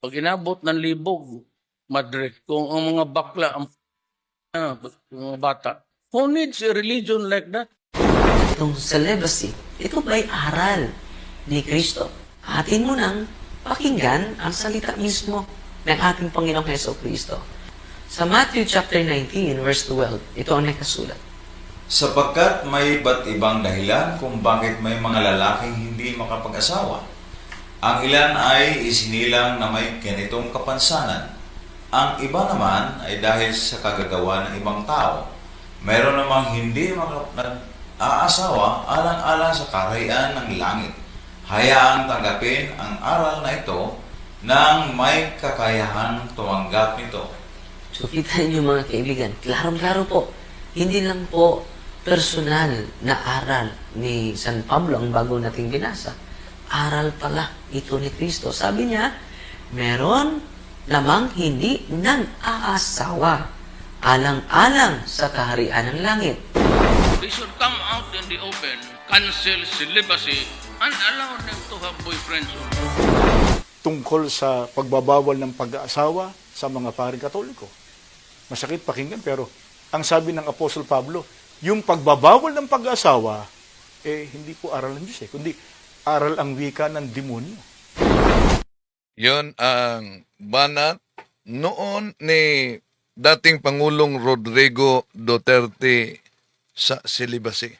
Pag inabot ng libog, Madrid, kung ang mga bakla, ang mga bata, who needs a religion like that? Itong celibacy, ito ba'y aral ni Kristo? Atin mo nang pakinggan ang salita mismo ng ating Panginoong Heso Kristo. Sa Matthew chapter 19, verse 12, ito ang nakasulat. Sapagkat may iba't ibang dahilan kung bakit may mga lalaking hindi makapag-asawa. Ang ilan ay isinilang na may ganitong kapansanan. Ang iba naman ay dahil sa kagagawa ng ibang tao. Mayroon namang hindi aasawa alang-alang sa kaharian ng langit. Hayaang tanggapin ang aral na ito nang may kakayahang tumanggap nito. So kita niyo mga kaibigan, klarong-klaro po, hindi lang po personal na aral ni San Pablo ang bago nating binasa. Aral pala ito ni Kristo. Sabi niya, meron namang hindi nang aasawa alang-alang sa kaharian ng langit. They should come out in the open, cancel celibacy, and allow them to have boyfriends. Tungkol sa pagbabawal ng pag-aasawa sa mga paring Katoliko. Masakit pakinggan pero ang sabi ng Apostol Pablo, yung pagbabawal ng pag-aasawa, hindi po aral ng Diyos kundi aral ang wika ng demonyo. Yon ang banat noon ni dating Pangulong Rodrigo Duterte sa celibacy.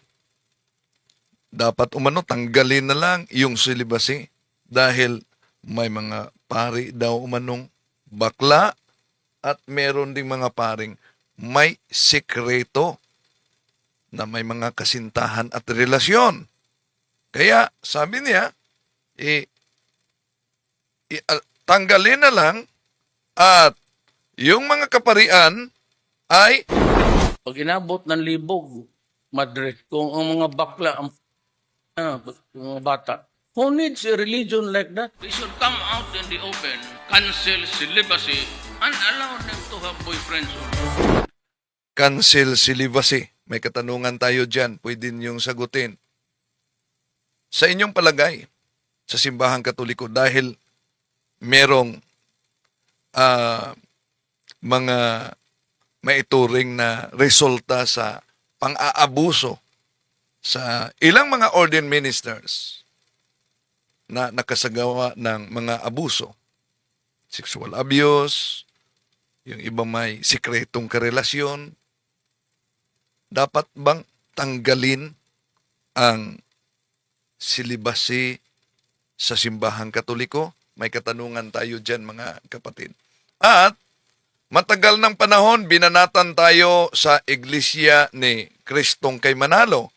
Dapat umano tanggalin na lang yung celibacy dahil may mga pari daw umanong bakla at meron ding mga paring may sikreto na may mga kasintahan at relasyon. Kaya sabi niya, tanggalin na lang at yung mga kaparian ay Pag inabot ng libog, Madrid, kung ang mga bakla, ang mga bata, who needs a religion like that? They should come out in the open, cancel celibacy, and allow them to have boyfriends. cancel celibacy. May katanungan tayo dyan, pwede niyong sagutin. Sa inyong palagay, sa simbahang Katoliko, dahil merong mga maituring na resulta sa pang-aabuso sa ilang mga ordained ministers na nakasagawa ng mga abuso, sexual abuse, yung iba may sikretong karelasyon, dapat bang tanggalin ang celibacy sa simbahang Katoliko? May katanungan tayo dyan mga kapatid. At matagal ng panahon, binanatan tayo sa iglesia ni Kristong kay Manalo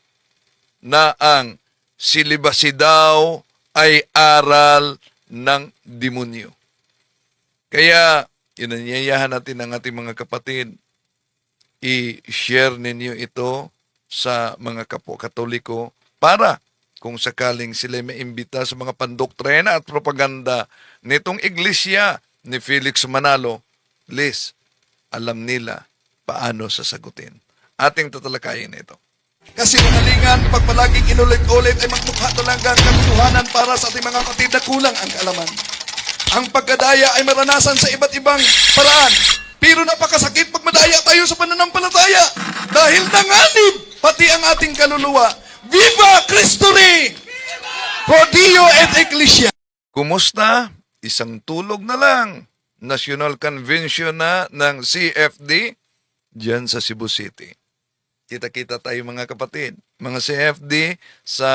na ang celibacy daw ay aral ng demonyo. Kaya, inanyayahan natin ang ating mga kapatid, i-share ninyo ito sa mga kapwa Katoliko para kung sakaling sila maimbita sa mga pandoktrina at propaganda nitong iglesia ni Felix Manalo, please, alam nila paano sasagutin. Ating tatalakayin ito. Kasi kinalingan, pag palaging inulit-ulit ay magmukha talaga ang katotohanan para sa ating mga kapatid na kulang ang kaalaman. Ang pagkadaya ay maranasan sa iba't ibang paraan. Pero napakasakit pag madaya tayo sa pananampalataya. Dahil nanganib pati ang ating kaluluwa. Viva Cristo Rey! Pro Dio et Ecclesia! Kumusta? Isang tulog na lang. National Convention na ng CFD dyan sa Cebu City. Kita-kita tayo mga kapatid. Mga CFD sa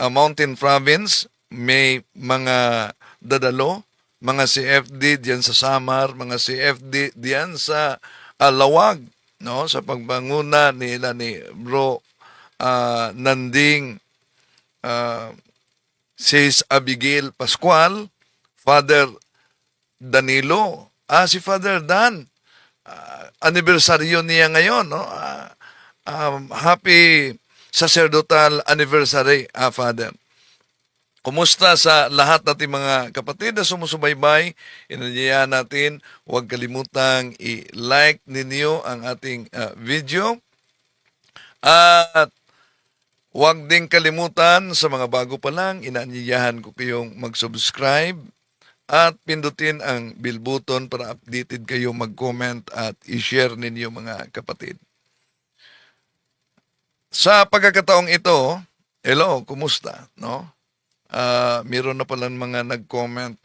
Mountain Province, may mga dadalo. Mga CFD diyan sa Samar, mga CFD diyan sa Lawag, no? Sa pagbanguna nila ni Bro Nanding Sis Abigail Pascual, Father Danilo, si Father Dan, anibersaryo niya ngayon, no? Happy sacerdotal anniversary, Father. Kumusta sa lahat nating mga kapatid na sumusubaybay? Inanyayahan natin, huwag kalimutang i-like ninyo ang ating video. At huwag ding kalimutan sa mga bago pa lang, inanyayahan ko kayong mag-subscribe at pindutin ang bell button para updated kayo mag-comment at i-share ninyo mga kapatid. Sa pagkakataong ito, hello, kumusta? No? Meron na palang mga nag-comment,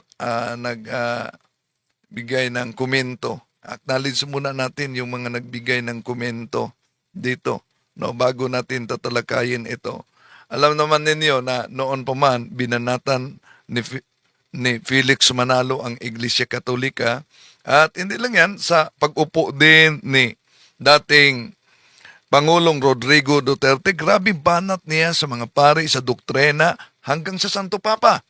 nagbigay ng komento. Acknowledge muna natin yung mga nagbigay ng komento dito, no, bago natin tatalakayin ito. Alam naman ninyo na noon pa man binanatan ni Felix Manalo ang Iglesia Katolika, at hindi lang yan, sa pag-upo din ni dating Pangulong Rodrigo Duterte, grabe banat niya sa mga pari, sa doktrina, hanggang sa Santo Papa.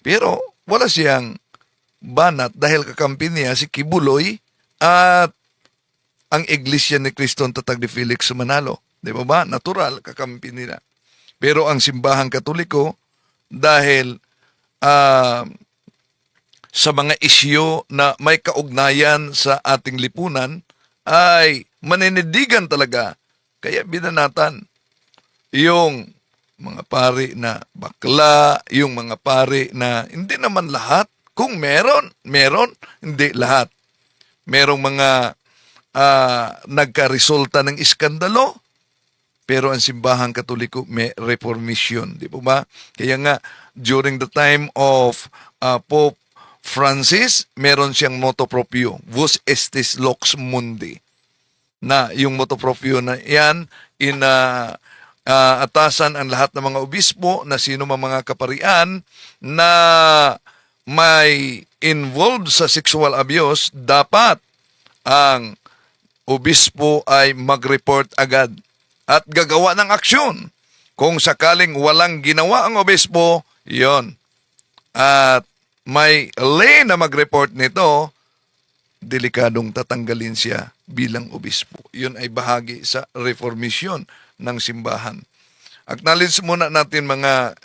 Pero wala siyang banat dahil kakampi niya si Kibuloy at ang Iglesia ni Cristo ang Tatag ni Felix Manalo. Di ba ba? Natural, kakampi nila. Pero ang simbahang Katoliko, dahil sa mga isyu na may kaugnayan sa ating lipunan, ay manindigan talaga. Kaya binanatan yung mga pari na bakla, yung mga pari na hindi naman lahat. Kung meron, hindi lahat. Merong mga nagkaresulta ng iskandalo, pero ang simbahang Katoliko may reformation. Di ba? Kaya nga, during the time of Pope Francis, meron siyang motto proprio, Vos estis Lux Mundi. Na yung motto proprio na yan, atasan ang lahat ng mga obispo na sino mga kaparian na may involved sa sexual abuse, dapat ang obispo ay mag-report agad at gagawa ng aksyon. Kung sakaling walang ginawa ang obispo, yon. At may lay na mag-report nito, delikadong tatanggalin siya bilang obispo. Yun ay bahagi sa reformisyon ng simbahan. Acknowledge muna natin mga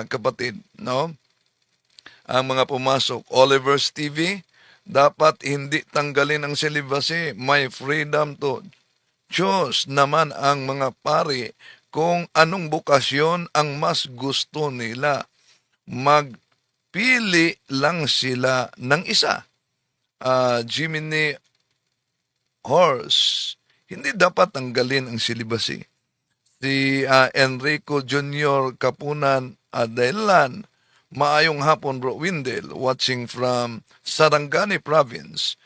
kapatid, no? Ang mga pumasok, Oliver's TV, dapat hindi tanggalin ang celibacy. May freedom to choose naman ang mga pari kung anong bukasyon ang mas gusto nila. Magpili lang sila ng isa. Jiminy Horse, hindi dapat tanggalin ang celibacy. Si Enrico Jr. Kapunan Adelan, maayong hapon bro Windel, watching from Sarangani Province.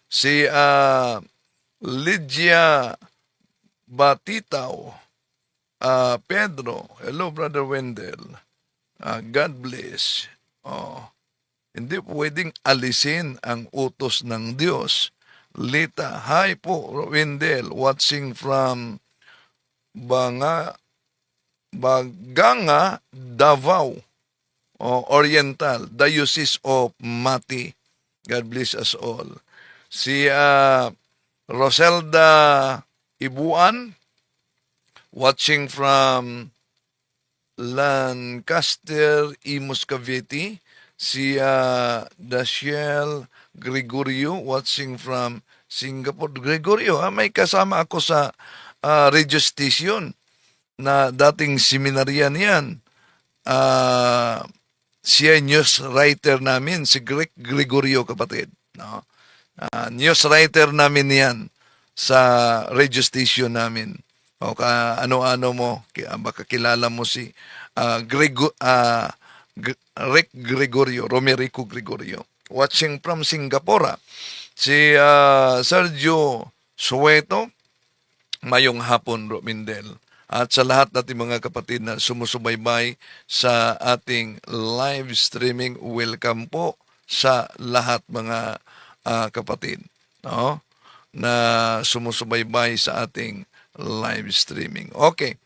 Si Lydia Batitaw, Pedro, hello brother Wendell, God bless. Hindi pwedeng alisin ang utos ng Diyos. Lita, hi po Wendell, watching from Baganga, Davao Oriental, Diocese of Mati. God bless us all. Si Roselda Ibuan, watching from Lancaster, Imus, Cavite. Si Dashiel Gregorio, watching from Singapore. Gregorio, may kasama ako sa radio station na dating seminaryan yan. Siya news writer namin, si Greg Gregorio, kapatid. No? News writer namin yan sa radio station namin. O ano-ano mo, baka kilala mo si Rick Gregorio, Romerico Gregorio. Watching from Singapore, si Sergio Sueto, mayong hapon, Romindel. At sa lahat natin mga kapatid na sumusubaybay sa ating live streaming, welcome po sa lahat mga kapatid, no? Na sumusubaybay sa ating live streaming. Okay,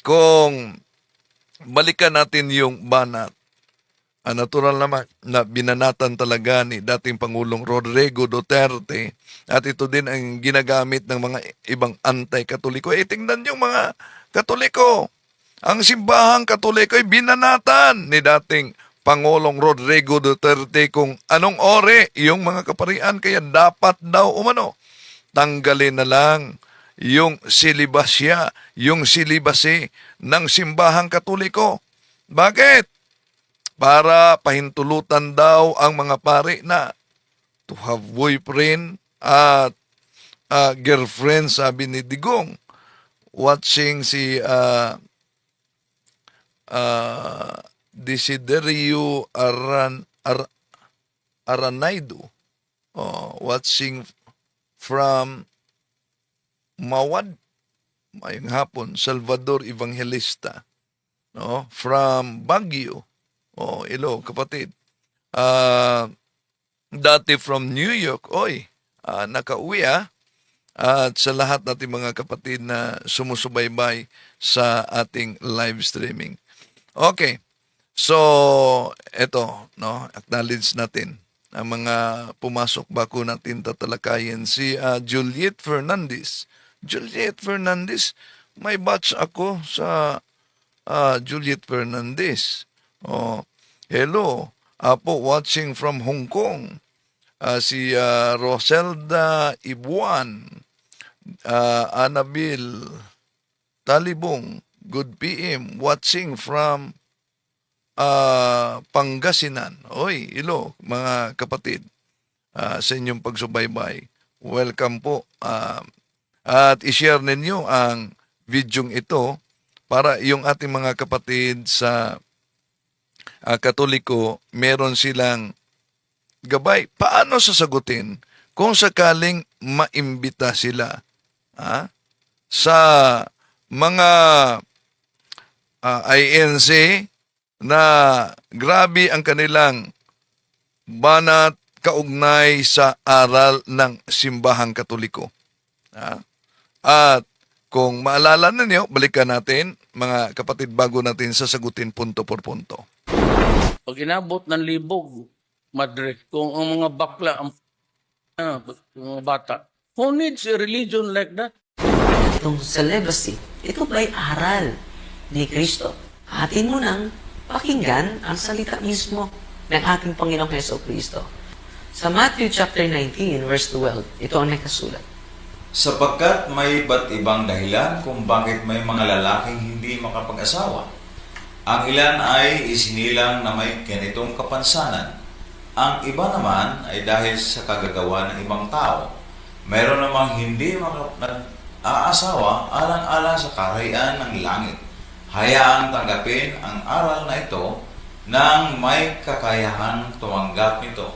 kung balikan natin yung banat, natural naman na binanatan talaga ni dating Pangulong Rodrigo Duterte, at ito din ang ginagamit ng mga ibang anti-Katoliko. Tingnan yung mga Katoliko. Ang simbahang Katoliko ay binanatan ni dating Pangulong Rodrigo Duterte kung anong ore yung mga kaparian. Kaya dapat daw tanggalin na lang yung silibasya, yung silibasi ng simbahang Katoliko. Bakit? para pahintulutan daw ang mga pari na to have boyfriend at girlfriend, sabi ni Digong. Watching si Desiderio Aranaido, watching from Mawad, mayong hapon, Salvador Evangelista, no? From Baguio, ilo, kapatid. Dati from New York, nakauwi At sa lahat nating mga kapatid na sumusubaybay sa ating live streaming. Okay. So, eto, no, acknowledge natin ang mga pumasok bago natin tatalakayin. Si Juliet Fernandez. Juliet Fernandez, may batch ako sa Juliet Fernandez. Hello. Apo, watching from Hong Kong. Si Roselda Ibuan. Anabil Talibong, good PM, watching from Pangasinan. Ilo, mga kapatid, sa inyong pagsubaybay. Welcome po. At i-share ninyo ang videong ito para yung ating mga kapatid sa Katoliko, meron silang gabay. Paano sasagutin kung sakaling maimbita sila sa mga INC na grabe ang kanilang banat kaugnay sa aral ng simbahang Katoliko. At kung maalala ninyo, balikan natin, mga kapatid, bago natin sasagutin punto por punto. Pag inabot ng libog, Madrid, kung ang mga bakla, mga bata, who needs a religion like that? Itong celibacy, ito ba'y aral ni Kristo? Atin mo nang pakinggan ang salita mismo ng ating Panginoong Heso Kristo. Sa Matthew chapter 19, verse 12, ito ang nakasulat. Sapagkat may iba't ibang dahilan kung bakit may mga lalaking hindi makapag-asawa. Ang ilan ay isinilang na may ganitong kapansanan. Ang iba naman ay dahil sa kagagawa ng ibang tao. Meron namang hindi nag-aasawa alang-alang sa kaharian ng langit. Hayaang tanggapin ang aral na ito nang may kakayahang tumanggap nito.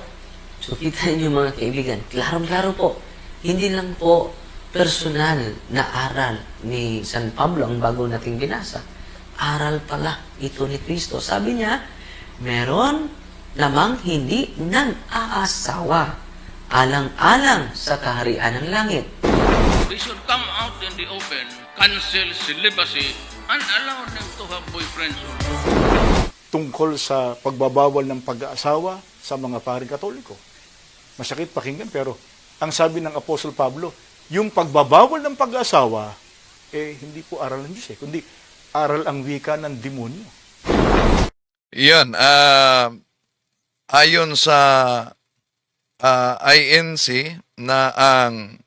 So kita niyo mga kaibigan, klarong-klaro po, hindi lang po personal na aral ni San Pablo ang bago nating binasa. Aral pala ito ni Kristo. Sabi niya, meron namang hindi nag-aasawa alang-alang sa kaharian ng langit. They should come out in the open, cancel celibacy, and allow them to have boyfriends. Tungkol sa pagbabawal ng pag-aasawa sa mga paring Katoliko. Masakit pakinggan, pero ang sabi ng Apostol Pablo, yung pagbabawal ng pag-aasawa, hindi po aral ng Diyos, kundi aral ang wika ng demonyo. Yan, ayon sa INC na ang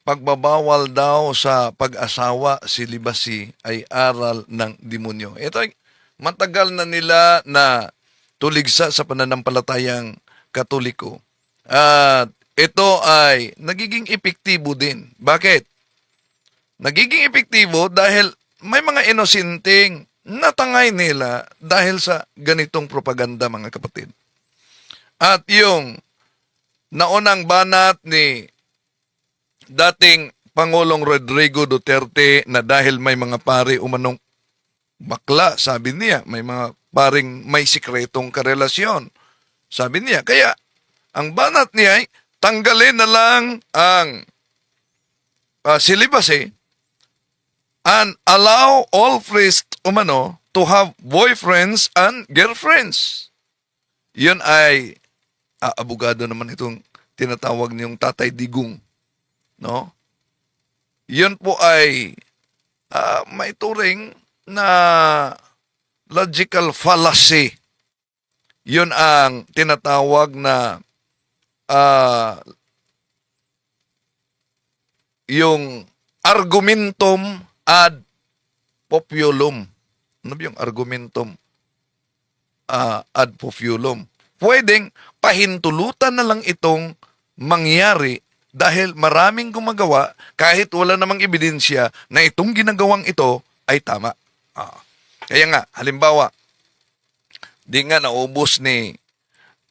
pagbabawal daw sa pag-asawa, celibacy, ay aral ng demonyo. Ito ay matagal na nila na tuligsa sa pananampalatayang Katoliko. At ito ay nagiging epektibo din. Bakit? Nagiging epektibo dahil may mga inosenteng natangay nila dahil sa ganitong propaganda, mga kapatid. At yung naunang banat ni dating Pangulong Rodrigo Duterte na dahil may mga pari umanong bakla, sabi niya, may mga paring may sikretong karelasyon. Sabi niya, kaya ang banat niya ay tanggalin na lang ang celibacy and allow all priests to have boyfriends and girlfriends. Yun ay abogado naman itong tinatawag niyong Tatay Digong. No? Yun po ay may turing na logical fallacy. Yun ang tinatawag na yung argumentum ad populum. Ano ba yung argumentum ad populum. Pwedeng pahintulutan na lang itong mangyari dahil maraming gumagawa kahit wala namang ebidensya na itong ginagawang ito ay tama. Kaya nga, halimbawa, di nga naubos ni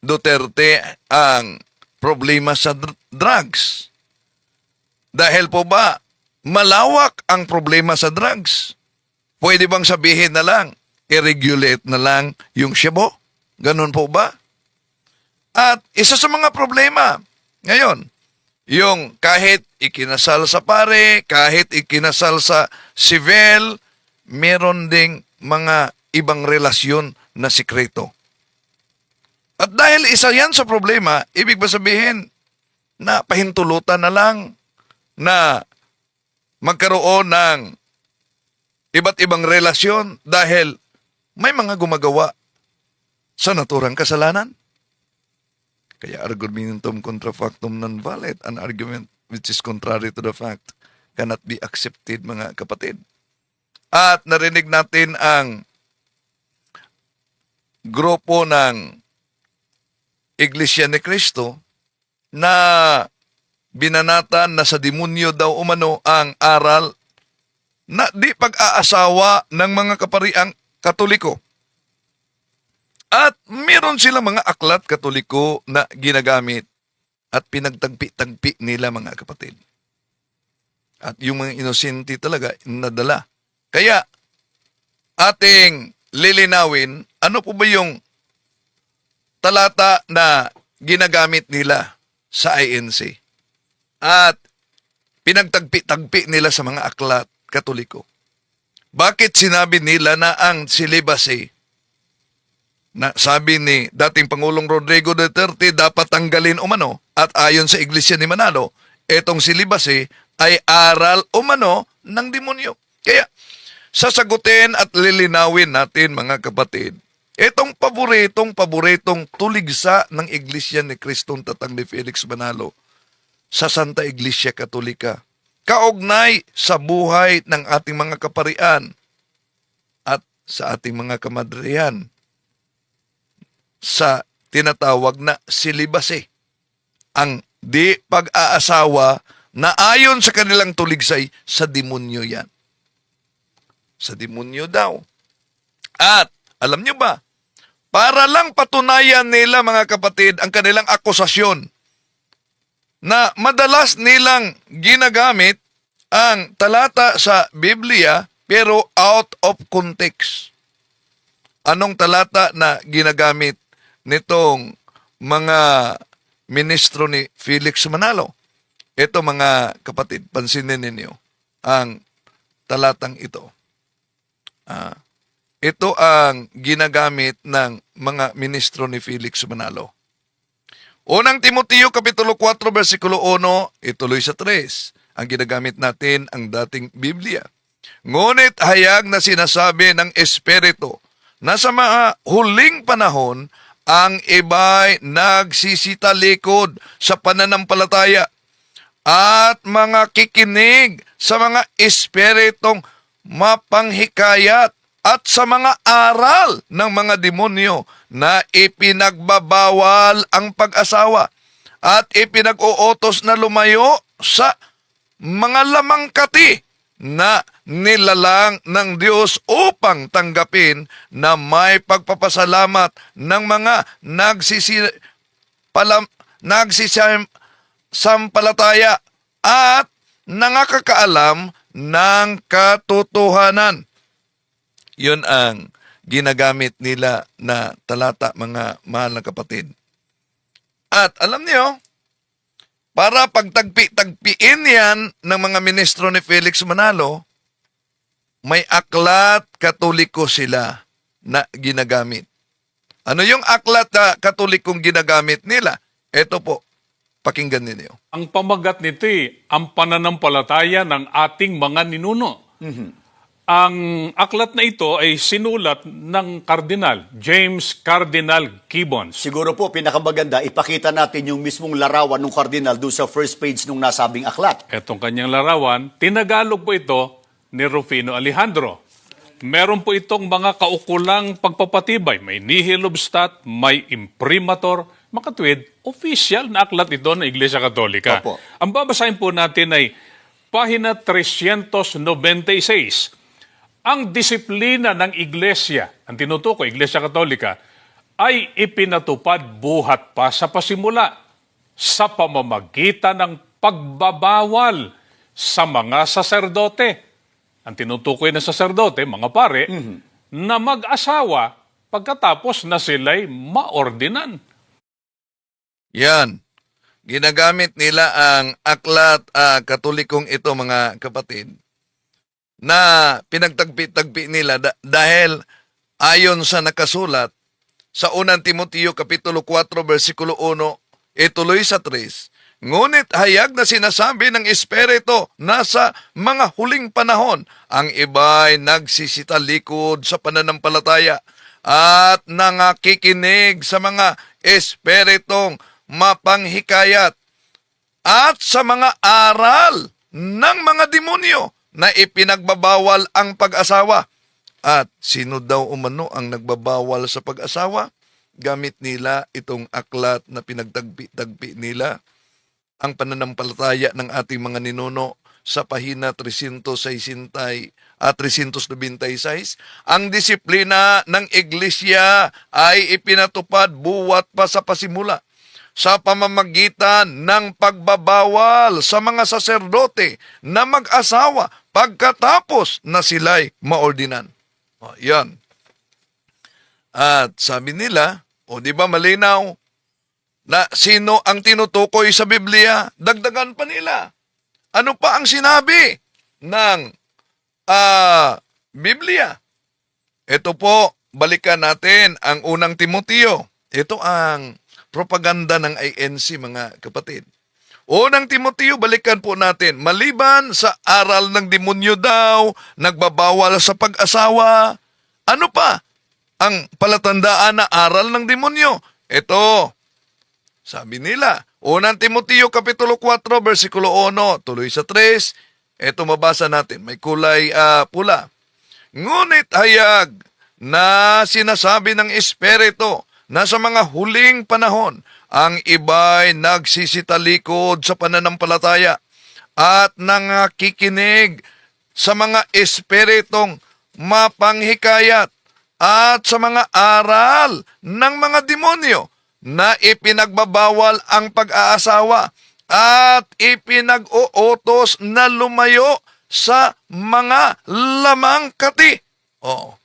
Duterte ang problema sa drugs. Dahil po ba, malawak ang problema sa drugs? Pwede bang sabihin na lang, i-regulate na lang yung shabu? Ganun po ba? At isa sa mga problema, ngayon, yung kahit ikinasal sa pare, kahit ikinasal sa civil, meron ding mga ibang relasyon na sikreto. At dahil isa yan sa problema, ibig ba sabihin na pahintulutan na lang na magkaroon ng iba't ibang relasyon dahil may mga gumagawa sa naturang kasalanan? Kaya argumentum contra factum non valid, an argument which is contrary to the fact cannot be accepted, mga kapatid. At narinig natin ang grupo ng Iglesia ni Cristo na binanatan na sa demonyo daw umano ang aral na di pag-aasawa ng mga kapariang Katoliko. At meron silang mga aklat Katoliko na ginagamit at pinagtagpi-tagpi nila, mga kapatid. At yung mga inosente talaga nadala. Kaya ating lilinawin, ano po ba yung talata na ginagamit nila sa INC at pinagtagpi-tagpi nila sa mga aklat Katoliko. Bakit sinabi nila na ang celibacy, na sabi ni dating Pangulong Rodrigo Duterte dapat tanggalin umano, at ayon sa Iglesia ni Manalo, etong celibacy ay aral umano ng demonyo. Kaya sasagutin at lilinawin natin, mga kapatid, itong paboritong tuligsa ng Iglesia ni Kristong Tatang ni Felix Manalo sa Santa Iglesia Katolika, kaugnay sa buhay ng ating mga kaparian at sa ating mga kamadrihan sa tinatawag na celibacy, ang di pag-aasawa na ayon sa kanilang tuligsay sa demonyo yan. Sa demonyo daw. At alam nyo ba, para lang patunayan nila, mga kapatid, ang kanilang akusasyon na madalas nilang ginagamit ang talata sa Biblia pero out of context. Anong talata na ginagamit nitong mga ministro ni Felix Manalo? Ito, mga kapatid, pansinin ninyo ang talatang ito. Ito ang ginagamit ng mga ministro ni Felix Manalo. Unang Timoteo Kapitulo 4, versikulo 1, ituloy sa 3. Ang ginagamit natin ang dating Biblia. Ngunit hayag na sinasabi ng Espiritu na sa mga huling panahon, ang iba'y nagsisitalikod sa pananampalataya at mga kikinig sa mga espiritong mapanghikayat at sa mga aral ng mga demonyo na ipinagbabawal ang pag-asawa at ipinag-uutos na lumayo sa mga lamangkati na nilalang ng Diyos upang tanggapin na may pagpapasalamat ng mga nagsisampalataya at nangakakaalam ng katotohanan. Yun ang ginagamit nila na talata, mga mahal na kapatid. At alam niyo, para pagtagpi-tagpiin yan ng mga ministro ni Felix Manalo, may aklat Katoliko sila na ginagamit. Ano yung aklat na Katolikong ginagamit nila? Ito po, pakinggan ninyo. Ang pamagat nito ang pananampalataya ng ating mga ninuno. Ang aklat na ito ay sinulat ng Kardinal James Cardinal Gibbons. Siguro po, pinakamaganda, ipakita natin yung mismong larawan ng kardinal doon sa first page nung nasabing aklat. Etong kanyang larawan, tinagalog po ito ni Rufino Alejandro. Meron po itong mga kaukulang pagpapatibay. May nihil obstat, may imprimatur. Makatwid, official na aklat ito ng Iglesia Katolika. Opo. Ang babasahin po natin ay pahina 396. Ang disiplina ng Iglesia, ang tinutukoy, Iglesia Katolika, ay ipinatupad buhat pa sa pasimula sa pamamagitan ng pagbabawal sa mga saserdote. Ang tinutukoy na saserdote, mga pare, na mag-asawa pagkatapos na sila'y maordinan. Yan. Ginagamit nila ang aklat katolikong ito, mga kapatid, na pinagtagpi-tagpi nila dahil ayon sa nakasulat sa unang Timoteo Kapitulo 4, versikulo 1, ituloy sa 3, ngunit hayag na sinasabi ng Espiritu nasa mga huling panahon, ang iba'y nagsisitalikod sa pananampalataya at nangakikinig sa mga espiritong mapanghikayat at sa mga aral ng mga demonyo na ipinagbabawal ang pag-asawa. At sino daw umano ang nagbabawal sa pag-asawa? Gamit nila itong aklat na pinagtagpi-tagpi nila ang pananampalataya ng ating mga ninuno sa pahina 396 at 396. Ang disiplina ng Iglesia ay ipinatupad buwat pa sa pasimula sa pamamagitan ng pagbabawal sa mga saserdote na mag-asawa pagkatapos na sila'y maordinan. O, yan. At sabi nila, o di ba malinaw, na sino ang tinutukoy sa Biblia? Dagdagan pa nila. Ano pa ang sinabi ng Biblia? Ito po, balikan natin ang unang Timoteo. Ito ang propaganda ng INC, mga kapatid. Unang Timoteo, balikan po natin. Maliban sa aral ng demonyo daw, nagbabawal sa pag-asawa, ano pa ang palatandaan na aral ng demonyo? Ito, sabi nila, unang Timoteo Kapitulo 4, versikulo 1, tuloy sa 3, ito mabasa natin, may kulay pula. Ngunit hayag na sinasabi ng Espiritu na sa mga huling panahon, ang iba'y nagsisitalikod sa pananampalataya at nangakikinig sa mga espiritong mapanghikayat at sa mga aral ng mga demonyo na ipinagbabawal ang pag-aasawa at ipinag-uutos na lumayo sa mga lamangkati. Oo.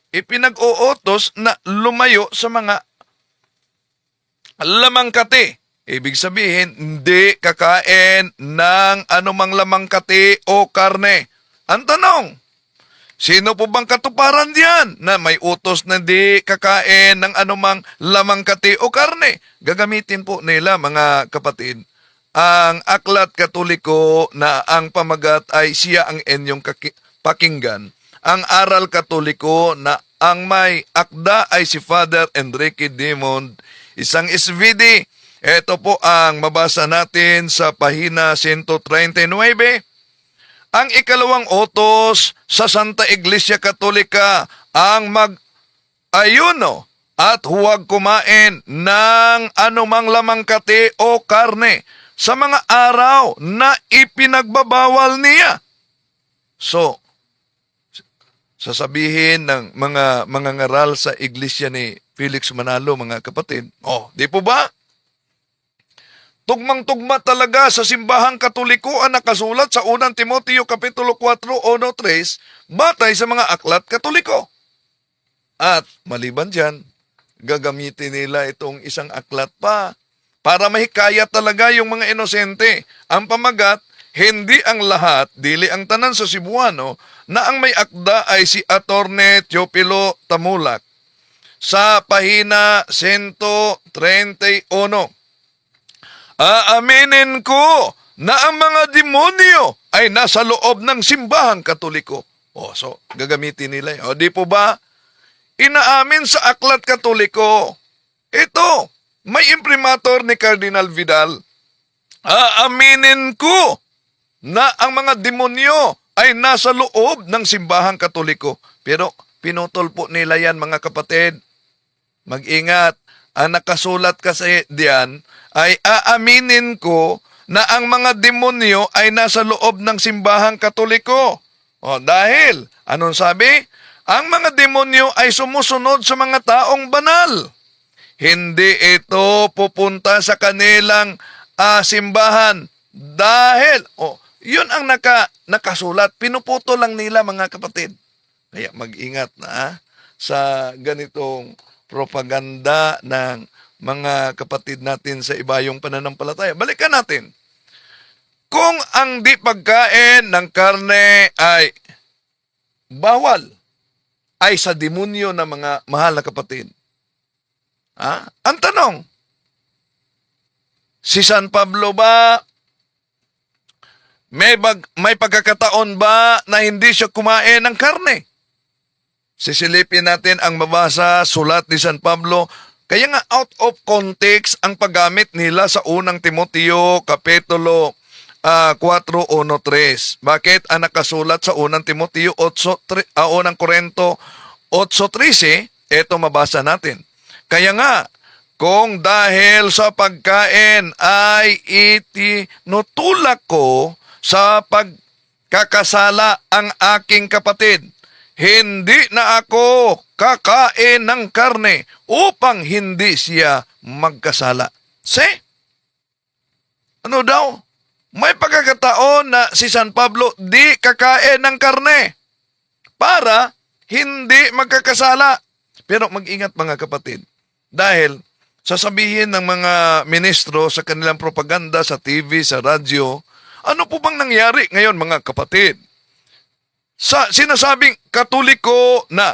Ipinag-uutos na lumayo sa mga lamangkati. Ibig sabihin, hindi kakain ng anumang lamangkati o karne. Ang tanong, sino po bang katuparan diyan na may utos na di kakain ng anumang lamangkati o karne? Gagamitin po nila, mga kapatid, ang aklat katoliko na ang pamagat ay siya ang inyong pakinggan. Ang aral katoliko na ang may akda ay si Father Enrique Dimond, isang SVD. Ito po ang mabasa natin sa pahina 139. Ang ikalawang utos sa Santa Iglesia Katolika ang mag-ayuno at huwag kumain ng anumang lamangkati o karne sa mga araw na ipinagbabawal niya. So, sasabihin ng mga ngaral sa iglesia ni Felix Manalo, mga kapatid, di po ba? Tugmang-tugma talaga sa simbahang katoliko ang nakasulat sa unang Timoteo Kapitulo 4, 1-3, batay sa mga aklat katoliko. At maliban dyan, gagamitin nila itong isang aklat pa para mahikayat talaga yung mga inosente. Ang pamagat, hindi ang lahat, dili ang tanan sa Cebuano, na ang may akda ay si Attorney Teopilo Tamulak. Sa pahina 131, aaminin ko na ang mga demonyo ay nasa loob ng simbahang katoliko. So, gagamitin nila. Di po ba? Inaamin sa aklat katoliko. Ito, may imprimatur ni Cardinal Vidal. Aaminin ko na ang mga demonyo ay nasa loob ng simbahang katoliko. Pero pinutol po nila yan, mga kapatid. Mag-ingat. Ang nakasulat kasi diyan ay aaminin ko na ang mga demonyo ay nasa loob ng simbahang Katoliko. O, dahil, anong sabi? Ang mga demonyo ay sumusunod sa mga taong banal. Hindi ito pupunta sa kanilang simbahan. Dahil, yun ang nakasulat. Pinuputo lang nila, mga kapatid. Kaya mag-ingat na sa ganitong propaganda ng mga kapatid natin sa ibayong pananampalataya. Balikan natin. Kung ang di pagkain ng karne ay bawal, ay sa demonyo na mga mahal na kapatid. Ang tanong, si San Pablo ba, may pagkakataon ba na hindi siya kumain ng karne? Sisilipin natin ang mabasa sulat ni San Pablo. Kaya nga out of context ang paggamit nila sa unang Timoteo Kapitulo 4:1-3. Bakit ang nakasulat sa unang Timoteo unang Korinto 8:13? Ito mabasa natin. Kaya nga, kung dahil sa pagkain ay itinutulak ko sa pagkakasala ang aking kapatid, hindi na ako kakain ng karne upang hindi siya magkasala. Ano daw? May pagkakataon na si San Pablo di kakain ng karne para hindi magkakasala. Pero mag-ingat, mga kapatid. Dahil sasabihin ng mga ministro sa kanilang propaganda sa TV, sa radyo, ano po bang nangyari ngayon, mga kapatid? Sa sinasabing Katoliko na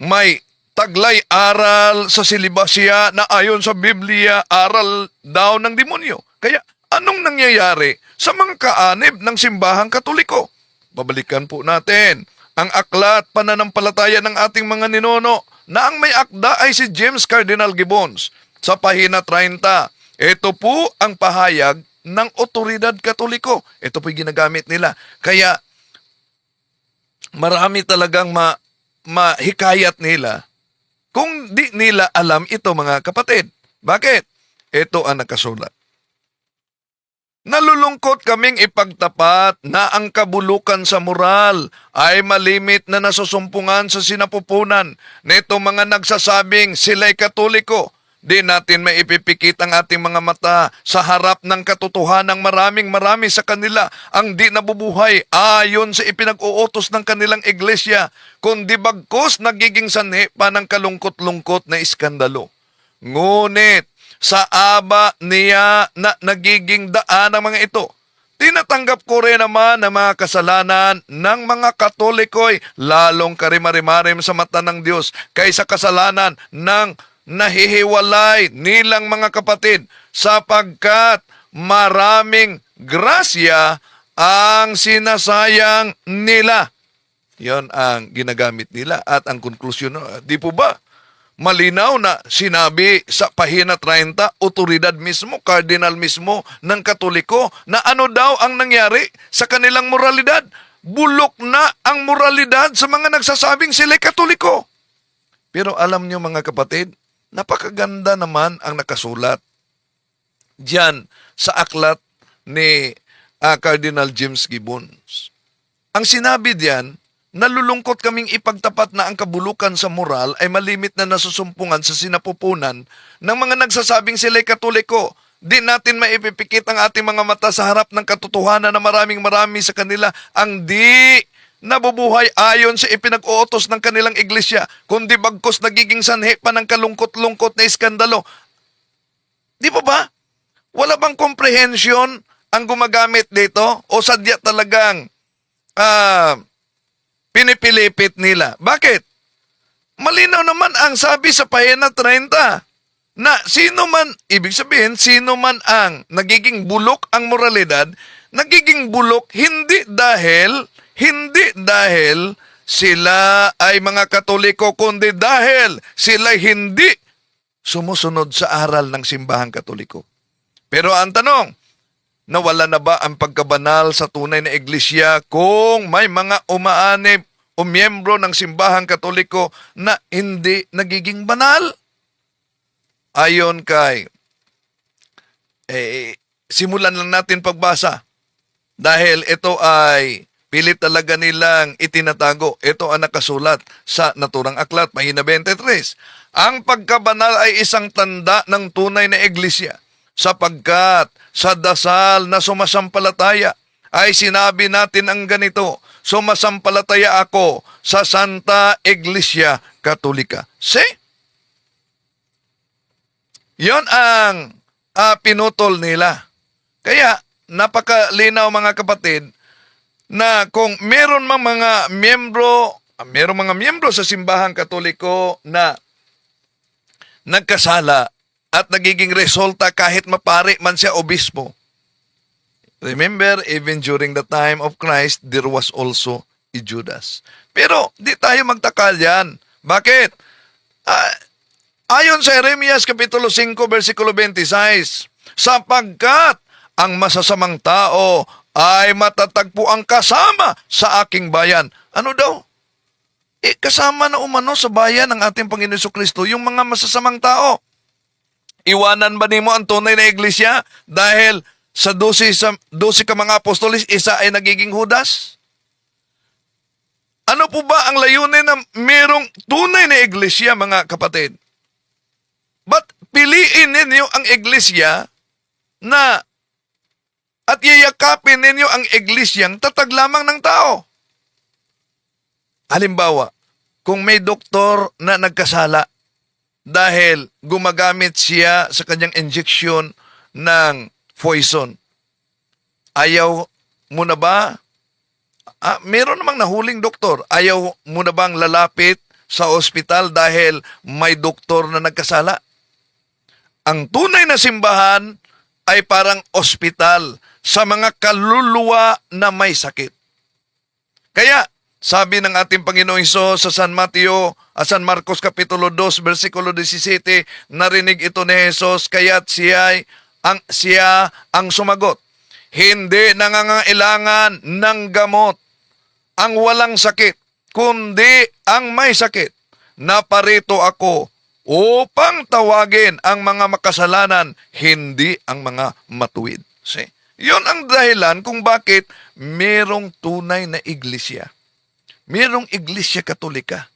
may taglay aral sa silibasya na ayon sa Biblia, aral daw ng demonyo. Kaya anong nangyayari sa mga kaanib ng simbahang Katoliko? Babalikan po natin ang aklat pananampalataya ng ating mga ninuno na ang may akda ay si James Cardinal Gibbons. Sa pahina 30, ito po ang pahayag ng otoridad Katoliko. Ito po yung ginagamit nila. Kaya marami talagang mahikayat nila kung di nila alam ito, mga kapatid. Bakit? Ito ang nakasulat. Nalulungkot kaming ipagtapat na ang kabulukan sa moral ay malimit na nasusumpungan sa sinapupunan nito mga nagsasabing sila'y Katoliko. Di natin maipipikit ang ating mga mata sa harap ng katotohanang marami sa kanila ang di nabubuhay ayon sa ipinag-uutos ng kanilang iglesia, kundi bagkus nagiging sanhi pa ng kalungkot-lungkot na iskandalo. Ngunit sa aba niya na nagiging daan ang mga ito, tinatanggap ko rin naman ang mga kasalanan ng mga Katoliko'y lalong karimarimarim sa mata ng Diyos kaysa kasalanan ng nahihiwalay nilang mga kapatid, sapagkat maraming grasya ang sinasayang nila. Yon ang ginagamit nila at ang konklusyon. Di po ba malinaw na sinabi sa pahina 30, otoridad mismo, cardinal mismo ng Katoliko, na ano daw ang nangyari sa kanilang moralidad? Bulok na ang moralidad sa mga nagsasabing sila'y Katoliko. Pero alam nyo, mga kapatid, napakaganda naman ang nakasulat diyan sa aklat ni Cardinal James Gibbons. Ang sinabi diyan, nalulungkot kaming ipagtapat na ang kabulukan sa moral ay malimit na nasusumpungan sa sinapupunan ng mga nagsasabing sila'y Katoliko. Di natin maipipikit ang ating mga mata sa harap ng katotohanan na marami sa kanila ang di nabubuhay ayon sa ipinag-uutos ng kanilang iglesia, kundi bagkus nagiging sanhi pa ng kalungkot-lungkot na iskandalo. Di ba ba? Wala bang comprehension ang gumagamit dito? O sadya talagang pinipilipit nila? Bakit? Malinaw naman ang sabi sa pahina 30 na sino man, ibig sabihin, sino man ang nagiging bulok ang moralidad, nagiging bulok hindi dahil sila ay mga Katoliko, kundi dahil sila hindi sumusunod sa aral ng simbahang Katoliko. Pero ang tanong, nawala na ba ang pagkabanal sa tunay na iglesia kung may mga umaanib o miyembro ng simbahang Katoliko na hindi nagiging banal. Ayon kay, simulan lang natin pagbasa. Dahil ito ay pilit talaga nilang itinatago. Ito ang nakasulat sa Naturang Aklat, Mahina 23. Ang pagkabanal ay isang tanda ng tunay na iglesia, sapagkat sa dasal na sumasampalataya ay sinabi natin ang ganito, sumasampalataya ako sa Santa Iglesia Katolika. See? Yon ang pinutol nila. Kaya, napakalinaw mga kapatid, na kung meron mga miyembro sa simbahang Katoliko na nagkasala at nagiging resulta kahit mapari man siya obispo. Remember, even during the time of Christ, there was also a Judas. Pero, di tayo magtaka yan. Bakit? Ayon sa Jeremias Kapitulo 5, versikulo 26, sapagkat ang masasamang tao ay matatagpo ang kasama sa aking bayan. Ano daw? Kasama na umano sa bayan ng ating Panginoon Jesucristo yung mga masasamang tao. Iwanan ba nimo ang tunay na iglesia dahil sa 12 ka mga apostolis, isa ay nagiging Judas? Ano po ba ang layunin na mayroong tunay na iglesia, mga kapatid? Ba't piliin ninyo ang iglesia na at yayakapin ninyo ang iglesyang tatag lamang ng tao? Halimbawa, kung may doktor na nagkasala dahil gumagamit siya sa kanyang injection ng poison, ayaw mo na ba? Meron namang nahuling doktor. Ayaw mo na bang lalapit sa ospital dahil may doktor na nagkasala? Ang tunay na simbahan ay parang ospital sa mga kaluluwa na may sakit. Kaya, sabi ng ating Panginoong Hesus sa San Marcos Kapitulo 2, versikulo 17, narinig ito ni Hesus, kaya't siya ang sumagot. Hindi nangangailangan ng gamot ang walang sakit, kundi ang may sakit. Naparito ako upang tawagin ang mga makasalanan, hindi ang mga matuwid. See? Yun ang dahilan kung bakit merong tunay na iglesia. Merong iglesia Katolika.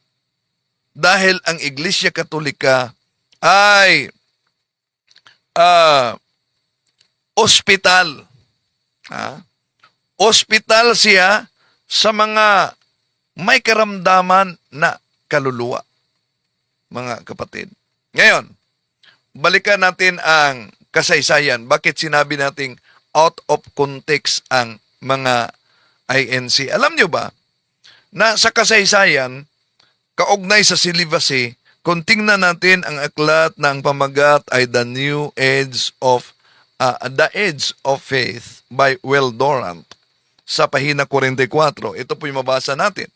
Dahil ang iglesia Katolika ay ospital. Ospital siya sa mga may karamdaman na kaluluwa, mga kapatid. Ngayon, balikan natin ang kasaysayan. Bakit sinabi nating out of context ang mga INC? Alam nyo ba, na sa kasaysayan, kaugnay sa celibacy, kung tingnan natin ang aklat ng pamagat ay The Age of Faith by Will Durant sa pahina 44. Ito po yung mabasa natin.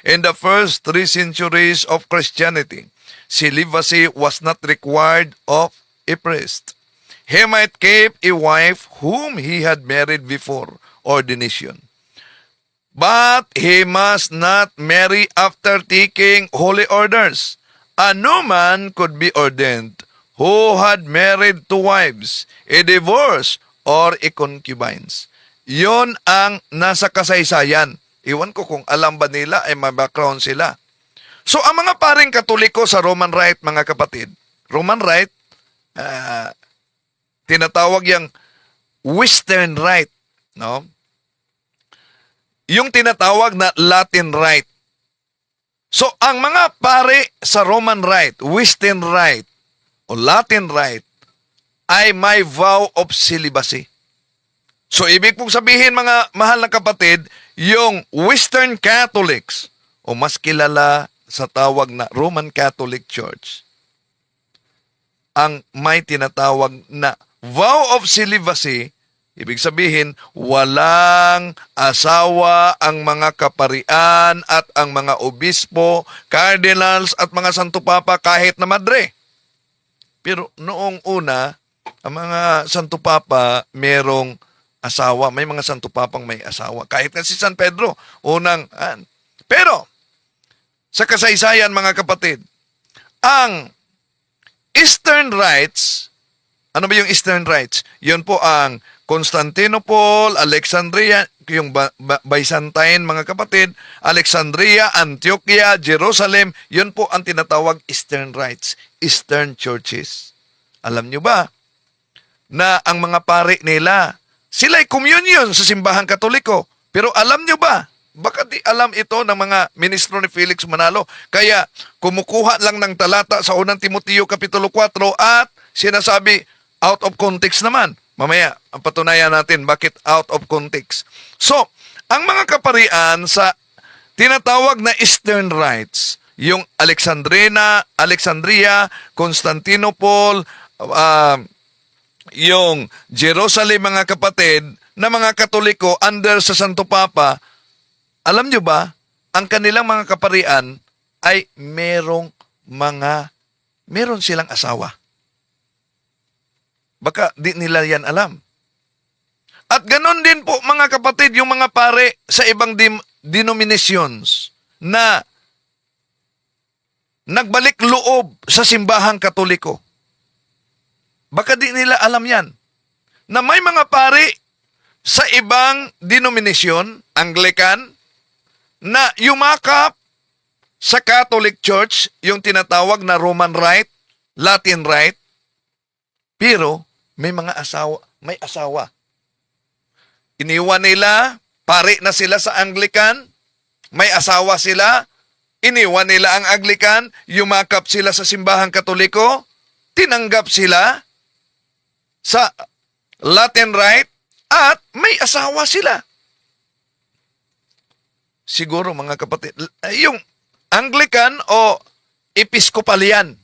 In the first 3 centuries of Christianity, celibacy was not required of a priest. He might keep a wife whom he had married before ordination. But he must not marry after taking holy orders. No man could be ordained who had married 2 wives, a divorce, or a concubines. Yon ang nasa kasaysayan. Iwan ko kung alam ba nila ay may background sila. So, ang mga paring Katoliko sa Roman Rite, mga kapatid, Roman Rite, tinatawag yung Western Rite, no? Yung tinatawag na Latin Rite. So, ang mga pare sa Roman Rite, Western Rite, o Latin Rite, ay may vow of celibacy. So, ibig pong sabihin, mga mahal na kapatid, yung Western Catholics, o mas kilala sa tawag na Roman Catholic Church, ang may tinatawag na vow of celibacy, ibig sabihin, walang asawa ang mga kaparian at ang mga obispo, cardinals at mga santo papa kahit na madre. Pero noong una, ang mga santo papa merong asawa. May mga santo papang may asawa. Kahit nga si San Pedro, unang. Pero, sa kasaysayan, mga kapatid. Ang Eastern Rites, ano ba yung Eastern Rites? Yun po ang Constantinople, Alexandria, yung Byzantine, mga kapatid, Alexandria, Antioquia, Jerusalem, yun po ang tinatawag Eastern Rites, Eastern Churches. Alam nyo ba na ang mga pari nila, sila'y communion sa simbahang Katoliko. Pero alam nyo ba, baka di alam ito ng mga ministro ni Felix Manalo, kaya kumukuha lang ng talata sa unang Timoteo Kapitulo 4 at sinasabi, out of context naman. Mamaya, ang patunayan natin bakit out of context. So, ang mga kaparian sa tinatawag na Eastern Rites, yung Alexandria, Constantinople, yung Jerusalem, mga kapatid, na mga Katoliko under sa Santo Papa, alam nyo ba, ang kanilang mga kaparian ay meron silang asawa. Baka di nila yan alam. At ganon din po, mga kapatid, yung mga pare sa ibang denominations na nagbalik loob sa simbahang Katoliko. Baka di nila alam yan. Na may mga pare sa ibang denominasyon, Anglican, na yumakap sa Catholic Church, yung tinatawag na Roman Rite, Latin Rite, pero may asawa. Iniwan nila, pare na sila sa Anglican, may asawa sila, iniwan nila ang Anglican, yumakap sila sa simbahang Katoliko, tinanggap sila sa Latin Rite, at may asawa sila. Siguro, mga kapatid, yung Anglican o Episcopalian,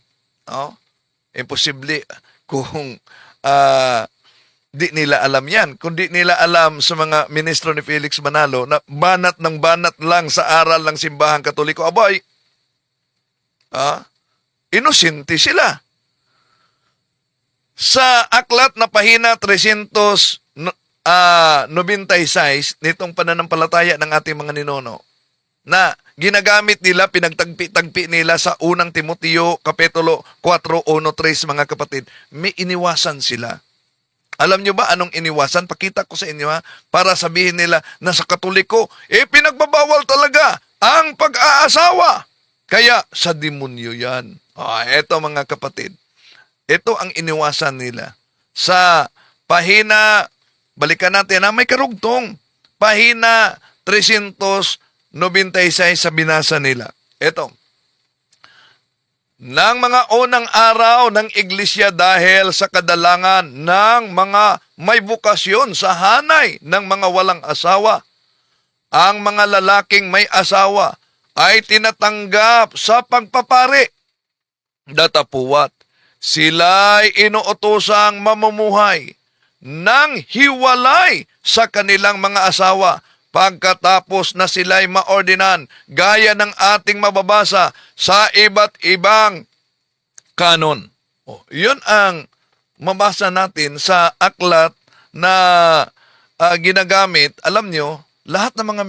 imposible kung di nila alam yan. Kung di nila alam sa mga ministro ni Felix Manalo na banat ng banat lang sa aral ng simbahang Katoliko, abay, inosente sila. Sa aklat na pahina 396 nitong pananampalataya ng ating mga ninuno, na ginagamit nila, pinagtagpi-tagpi nila sa unang Timoteo Kapitulo 4:1-3, mga kapatid, may iniwasan sila. Alam nyo ba anong iniwasan? Pakita ko sa inyo, para sabihin nila na sa Katoliko, pinagbabawal talaga ang pag-aasawa. Kaya sa demonyo yan. Eto, mga kapatid, ito ang iniwasan nila. Sa pahina, balikan natin may karugtong, pahina 396 sa binasa nila. Ito, ng mga unang araw ng iglesia dahil sa kadalangan ng mga may bukasyon sa hanay ng mga walang asawa, ang mga lalaking may asawa ay tinatanggap sa pagpapari. Datapuwat, sila'y inuutosang mamumuhay ng hiwalay sa kanilang mga asawa pagkatapos na sila'y maordinan gaya ng ating mababasa sa iba't ibang kanon. Yun ang mabasa natin sa aklat na ginagamit. Alam nyo, lahat ng mga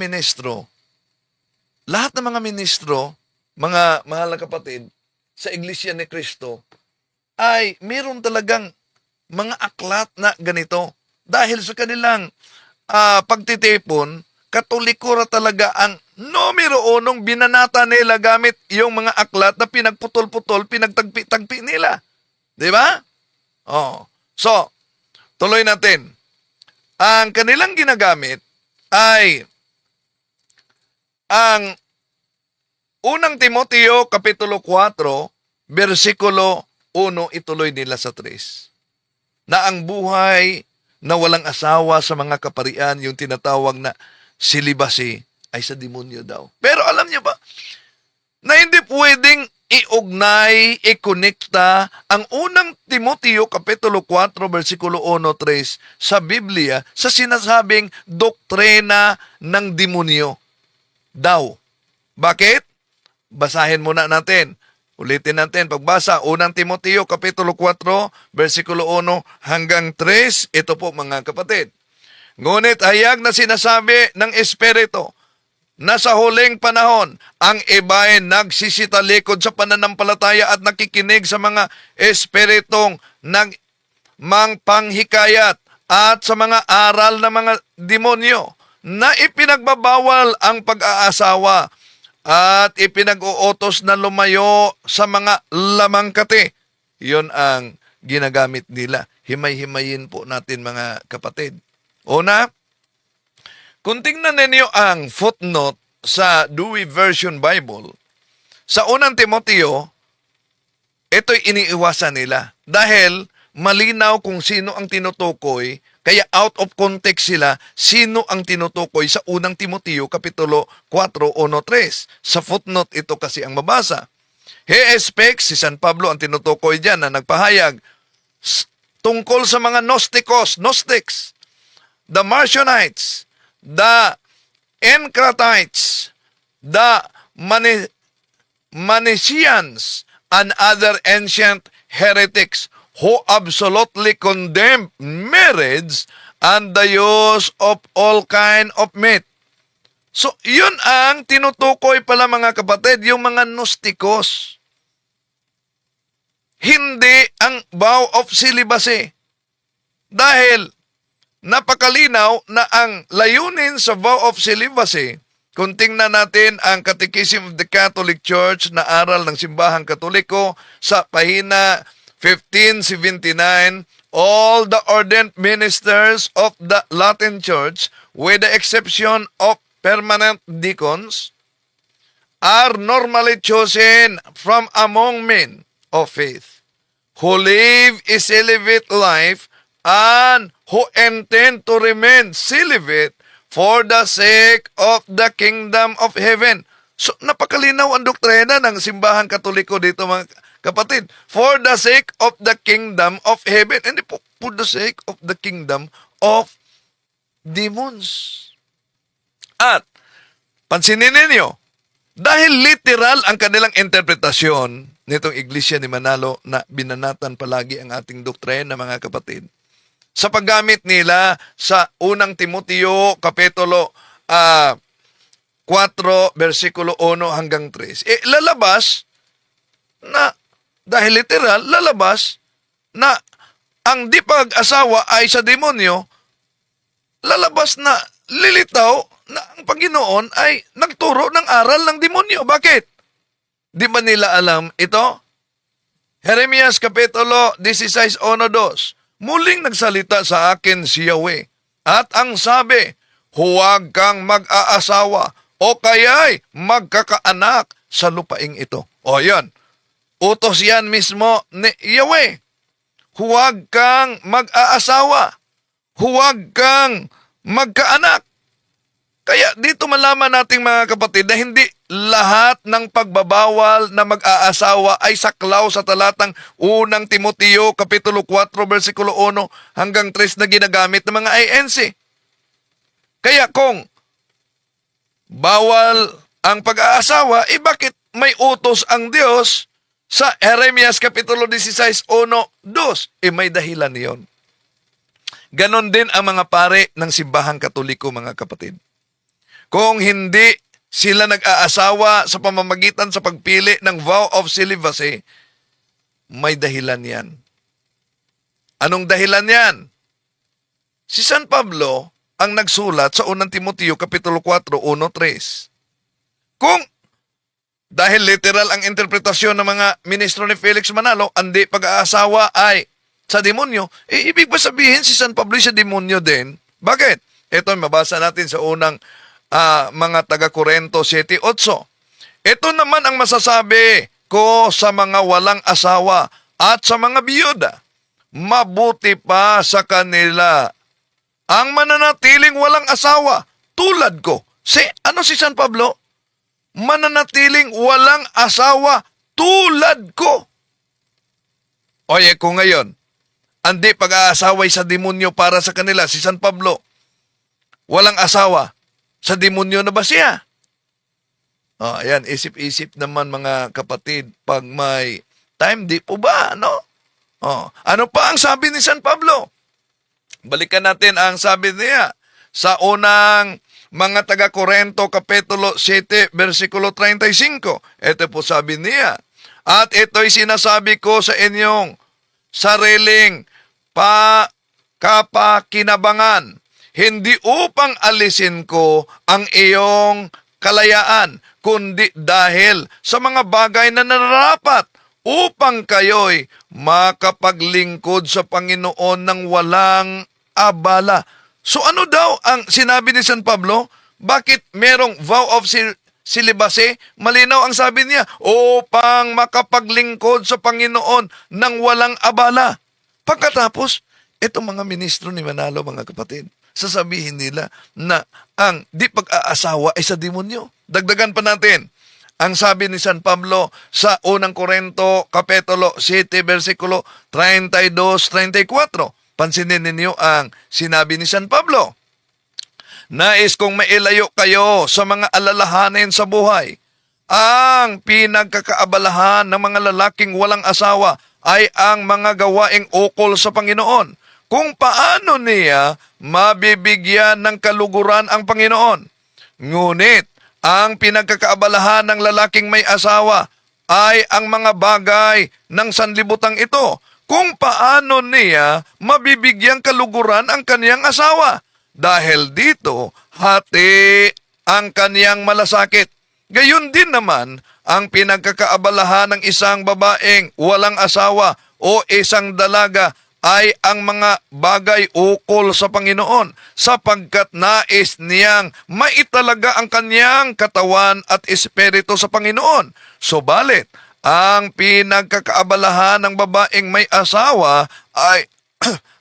ministro, mga mahal na kapatid, sa Iglesia ni Cristo, ay meron talagang mga aklat na ganito. Dahil sa kanilang pagtitipon, Katoliko na talaga ang numero unong binanata nila gamit yung mga aklat na pinagputol-putol, pinagtagpi-tagpi nila. Di ba? So, tuloy natin. Ang kanilang ginagamit ay ang unang Timoteo Kapitulo 4, versikulo 1, ituloy nila sa 3. Na ang buhay na walang asawa sa mga kaparian, yung tinatawag na celibacy, ay sa demonyo daw. Pero alam niyo ba, na hindi pwedeng iugnay, ikonekta ang unang Timoteo Kapitulo 4, versikulo 1-3 sa Biblia sa sinasabing doktrina ng demonyo daw. Bakit? Basahin muna natin. Ulitin natin, pagbasa, unang Timoteo Kapitulo 4, versikulo 1 hanggang 3, ito po, mga kapatid. Ngunit hayag na sinasabi ng Espiritu na sa huling panahon, ang iba ay nagsisitalikod sa pananampalataya at nakikinig sa mga espiritong panghikayat at sa mga aral ng mga demonyo na ipinagbabawal ang pag-aasawa at ipinag-uutos na lumayo sa mga lamangkati. Yun ang ginagamit nila. Himay-himayin po natin mga kapatid. Una, kung tingnan ninyo ang footnote sa Dewey Version Bible, sa unang Timoteo, ito'y iniiwasan nila dahil malinaw kung sino ang tinutukoy, kaya out of context sila, sino ang tinutukoy sa unang Timoteo, Kapitulo 4, 1-3. Sa footnote ito kasi ang mabasa. He expects, si San Pablo ang tinutukoy dyan na nagpahayag tungkol sa mga Gnostics, the Marcionites, the Encratites, the Manichaeans, and other ancient heretics who absolutely condemn marriage and the use of all kind of meat. So, yun ang tinutukoy pala mga kapatid, yung mga Gnosticos. Hindi ang vow of celibacy. Dahil napakalinaw na ang layunin sa vow of celibacy, kung tingnan natin ang Catechism of the Catholic Church na aral ng Simbahang Katoliko sa pahina 1579, all the ordained ministers of the Latin Church, with the exception of permanent deacons, are normally chosen from among men of faith who live a celibate life and who intend to remain celibate for the sake of the kingdom of heaven. So, napakalinaw ang doktrina ng Simbahang Katoliko dito mga kapatid. For the sake of the kingdom of heaven. Hindi po, for the sake of the kingdom of demons. At, pansinin ninyo, dahil literal ang kanilang interpretasyon nitong Iglesia ni Manalo na binanatan palagi ang ating doktrina mga kapatid, sa paggamit nila sa unang Timoteo Kapitulo 4, versikulo 1 hanggang 3. Lalabas na, dahil literal, lalabas na ang di pag-asawa ay sa demonyo, lalabas na lilitaw na ang Panginoon ay nagturo ng aral ng demonyo. Bakit? Di ba nila alam ito? Jeremias Kapitulo 16, 1-2. Muling nagsalita sa akin si Yahweh, at ang sabi, huwag kang mag-aasawa o kaya'y magkakaanak sa lupaing ito. O yan, utos yan mismo ni Yahweh. Huwag kang mag-aasawa, huwag kang magkaanak. Kaya dito malaman nating mga kapatid na hindi lahat ng pagbabawal na mag-aasawa ay saklaw sa talatang unang Timoteo Kapitulo 4, versikulo 1 hanggang 3 na ginagamit ng mga INC. Kaya kung bawal ang pag-aasawa, bakit may utos ang Diyos sa Jeremias Kapitulo 16, 1-2? May dahilan niyon. Ganon din ang mga pare ng Simbahang Katoliko mga kapatid. Kung hindi sila nag-aasawa sa pamamagitan sa pagpili ng vow of celibacy, may dahilan yan. Anong dahilan yan? Si San Pablo ang nagsulat sa unang Timoteo Kapitulo 4, 1-3. Kung dahil literal ang interpretasyon ng mga ministro ni Felix Manalo, hindi pag-aasawa ay sa demonyo, ibig ba sabihin si San Pablo sa demonyo din? Bakit? Ito mabasa natin sa unang mga taga-Korinto 7:8. Ito naman ang masasabi ko sa mga walang asawa at sa mga biyuda. Mabuti pa sa kanila ang mananatiling walang asawa tulad ko. Ano si San Pablo? Mananatiling walang asawa tulad ko. Oye, kung ngayon, hindi pag-aasaway sa demonyo para sa kanila, si San Pablo, walang asawa, sa demonyo na ba siya? Ayan, isip-isip naman mga kapatid, pag may time, di po ba, no? Ano pa ang sabi ni San Pablo? Balikan natin ang sabi niya sa unang mga taga Korento Kapitulo 7 versikulo 35. Ito po sabi niya, at ito'y sinasabi ko sa inyong sariling kapakinabangan, hindi upang alisin ko ang iyong kalayaan, kundi dahil sa mga bagay na nararapat upang kayo'y makapaglingkod sa Panginoon ng walang abala. So ano daw ang sinabi ni San Pablo? Bakit merong vow of celibacy? Malinaw ang sabi niya, upang makapaglingkod sa Panginoon ng walang abala. Pagkatapos, itong mga ministro ni Manalo, mga kapatid, sasabihin nila na ang di pag-aasawa ay sa demonyo. Dagdagan pa natin. Ang sabi ni San Pablo sa unang Korento, Kapitulo 7, versikulo 32-34. Pansinin ninyo ang sinabi ni San Pablo. Nais kong mailayo kayo sa mga alalahanin sa buhay. Ang pinagkakaabalahan ng mga lalaking walang asawa ay ang mga gawaing ukol sa Panginoon. Kung paano niya mabibigyan ng kaluguran ang Panginoon. Ngunit, ang pinagkakaabalahan ng lalaking may asawa ay ang mga bagay ng sanlibutang ito. Kung paano niya mabibigyan kaluguran ang kaniyang asawa. Dahil dito, hati ang kaniyang malasakit. Gayon din naman ang pinagkakaabalahan ng isang babaeng walang asawa o isang dalaga ay ang mga bagay ukol sa Panginoon sapagkat nais niyang maitalaga ang kanyang katawan at espiritu sa Panginoon. Subalit, ang pinagkakaabalahan ng babaeng may asawa ay,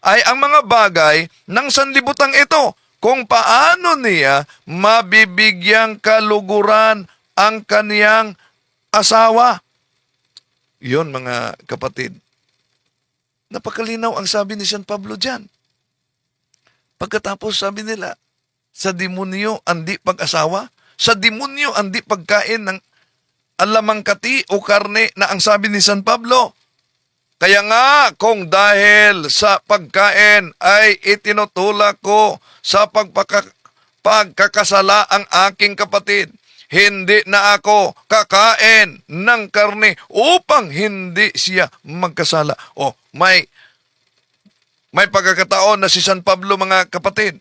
ay ang mga bagay ng sanlibutang ito kung paano niya mabibigyang kaluguran ang kaniyang asawa. Yun mga kapatid. Napakalinaw ang sabi ni San Pablo dyan. Pagkatapos sabi nila, sa demonyo andi pag-asawa, sa demonyo andi pagkain ng alamang kati o karne na ang sabi ni San Pablo. Kaya nga, kung dahil sa pagkain ay itinutulak ko sa pagkakasala ang aking kapatid, hindi na ako kakain ng karne upang hindi siya magkasala. O, may pagkakataon na si San Pablo, mga kapatid,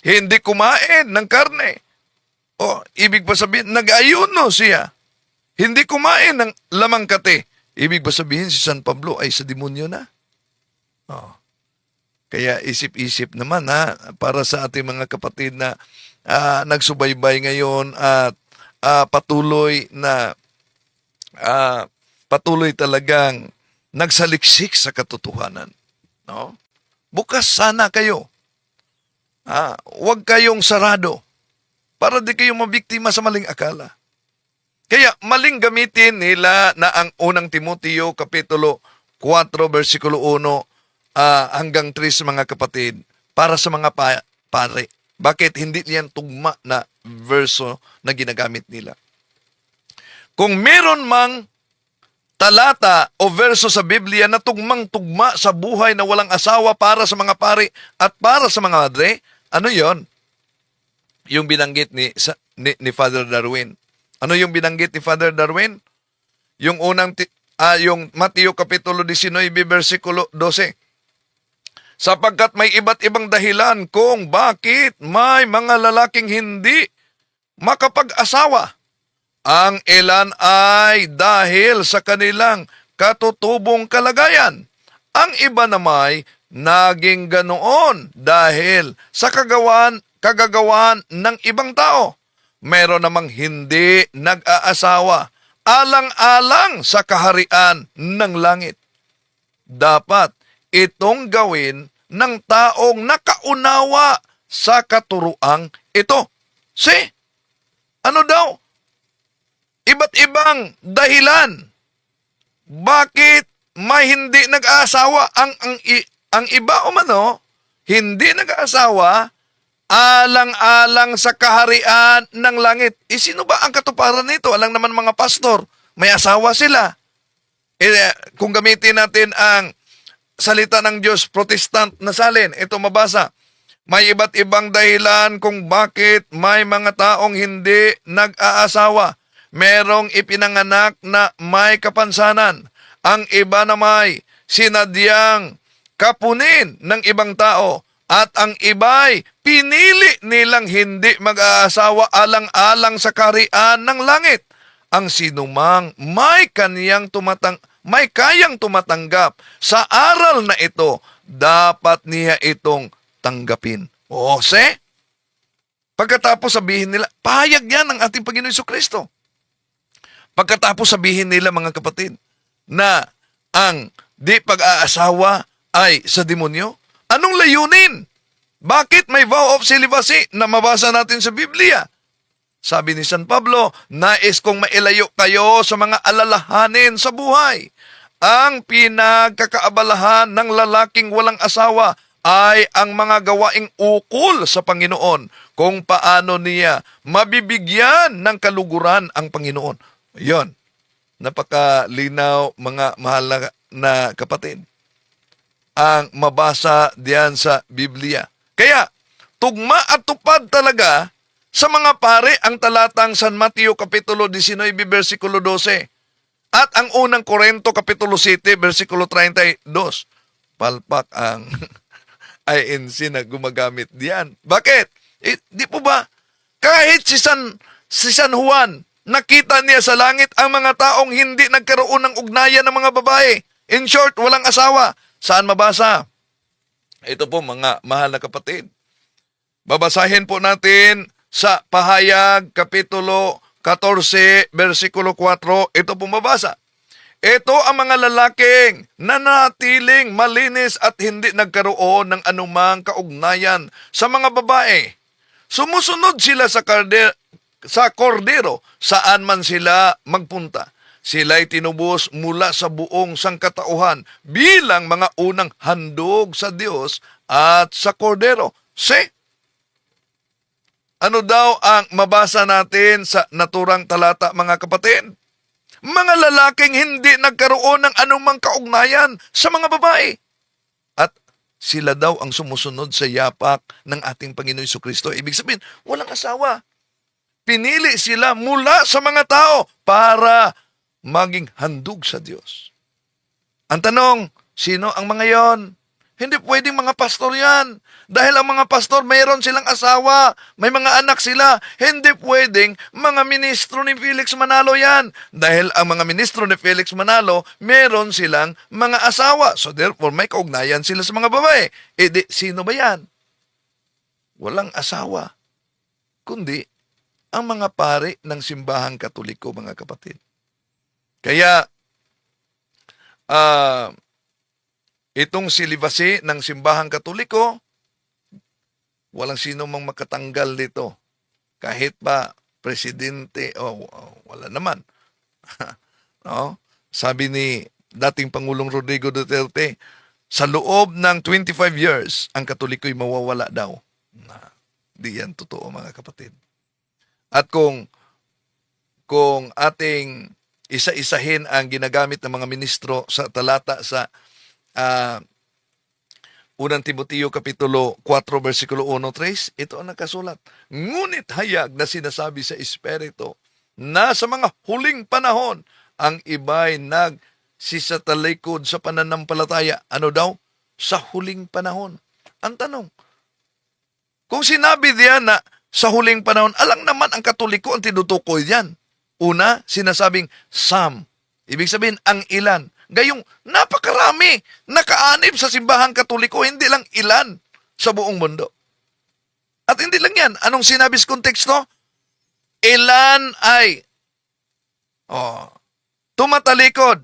hindi kumain ng karne. O, ibig ba sabihin, nag-ayuno siya. Hindi kumain ng lamang kati. Ibig ba sabihin si San Pablo ay sa demonyo na? O. Kaya isip-isip naman para sa ating mga kapatid na nagsubaybay ngayon at patuloy talagang nagsaliksik sa katotohanan. No? Bukas sana kayo. Huwag kayong sarado para di kayo mabiktima sa maling akala. Kaya maling gamitin nila na ang unang Timoteo Kapitulo 4 versikulo 1 hanggang 3 mga kapatid para sa mga pare. Bakit hindi niyan tugma na verso na ginagamit nila? Kung meron mang talata o verso sa Biblia na tugmang-tugma sa buhay na walang asawa para sa mga pari at para sa mga madre, ano yon? Yung binanggit ni Father Darwin. Ano yung binanggit ni Father Darwin? Yung yung Mateo Kapitulo 19 versikulo 12. Sapagkat may iba't ibang dahilan kung bakit may mga lalaking hindi makapag-asawa. Ang ilan ay dahil sa kanilang katutubong kalagayan. Ang iba namay naging ganoon dahil sa kagagawan ng ibang tao. Meron namang hindi nag-aasawa alang-alang sa kaharian ng langit. Dapat itong gawin ng taong nakaunawa sa katuruang ito. Ano daw? Iba't ibang dahilan. Bakit may hindi nag-aasawa? Ang iba umano, hindi nag-aasawa alang-alang sa kaharian ng langit. Sino ba ang katuparan nito? Alang naman mga pastor, may asawa sila. Kung gamitin natin ang salita ng Diyos, Protestant na salin, ito mabasa. May iba't ibang dahilan kung bakit may mga taong hindi nag-aasawa. Merong ipinanganak na may kapansanan. Ang iba na may sinadyang kapunin ng ibang tao. At ang iba'y pinili nilang hindi mag-aasawa alang-alang sa kaharian ng langit. Ang sinumang may kayang tumatanggap sa aral na ito, dapat niya itong tanggapin. O, pagkatapos sabihin nila, pahayag yan ng ating Panginoon Jesucristo. Pagkatapos sabihin nila, mga kapatid, na ang di pag-aasawa ay sa demonyo, anong layunin? Bakit may vow of celibacy na mabasa natin sa Biblia? Sabi ni San Pablo, nais kong mailayo kayo sa mga alalahanin sa buhay. Ang pinagkakaabalahan ng lalaking walang asawa ay ang mga gawaing ukol sa Panginoon, kung paano niya mabibigyan ng kaluguran ang Panginoon. Yon, napakalinaw, mga mahal na kapatid, ang mabasa diyan sa Biblia. Kaya, tugma at tupad talaga sa mga pare ang talatang San Mateo Kapitulo 19, versikulo 12, at ang unang Korinto Kapitulo 7, versikulo 32. Palpak ang INC na gumagamit diyan. Bakit? Di po ba? Kahit si San Juan, nakita niya sa langit ang mga taong hindi nagkaroon ng ugnayan ng mga babae. In short, walang asawa. Saan mabasa? Ito po, mga mahal na kapatid. Babasahin po natin sa Pahayag Kapitulo 14, versikulo 4. Ito po mabasa. Ito ang mga lalaking nanatiling malinis at hindi nagkaroon ng anumang kaugnayan sa mga babae. Sumusunod sila sa kordero saan man sila magpunta. Sila'y tinubos mula sa buong sangkatauhan bilang mga unang handog sa Diyos at sa kordero. Ano daw ang mabasa natin sa naturang talata, mga kapatid? Mga lalaking hindi nagkaroon ng anumang kaugnayan sa mga babae. At sila daw ang sumusunod sa yapak ng ating Panginoon Jesucristo. Ibig sabihin, walang asawa. Pinili sila mula sa mga tao para maging handog sa Diyos. Ang tanong, sino ang mga yon? Hindi pwedeng mga pastor yan. Dahil ang mga pastor, mayroon silang asawa, may mga anak sila. Hindi pwedeng mga ministro ni Felix Manalo yan. Dahil ang mga ministro ni Felix Manalo, mayroon silang mga asawa. So therefore, may kaugnayan sila sa mga babae. Sino ba yan? Walang asawa. Kundi, ang mga pare ng simbahang Katoliko, mga kapatid. Kaya, itong celibacy ng simbahang Katoliko, walang sino mang makatanggal dito. Kahit pa presidente, wala naman. No? Sabi ni dating Pangulong Rodrigo Duterte, sa loob ng 25 years, ang Katoliko'y mawawala daw. Di yan totoo, mga kapatid. At kung ating isa-isahin ang ginagamit ng mga ministro sa talata sa unang Timoteo Kapitulo 4, versikulo 1-3, ito ang nakasulat. Ngunit hayag na sinasabi sa Espiritu na sa mga huling panahon, ang iba'y nagsisatalikod sa pananampalataya. Ano daw? Sa huling panahon. Ang tanong, kung sinabi diyan na sa huling panahon, alang naman ang Katoliko ang tinutukoy diyan. Una, sinasabing some. Ibig sabihin, ang ilan. Gayong napakarami, nakaanib sa simbahang Katoliko, hindi lang ilan sa buong mundo. At hindi lang yan. Anong sinabi sa konteksto? Ilan ay tumatalikod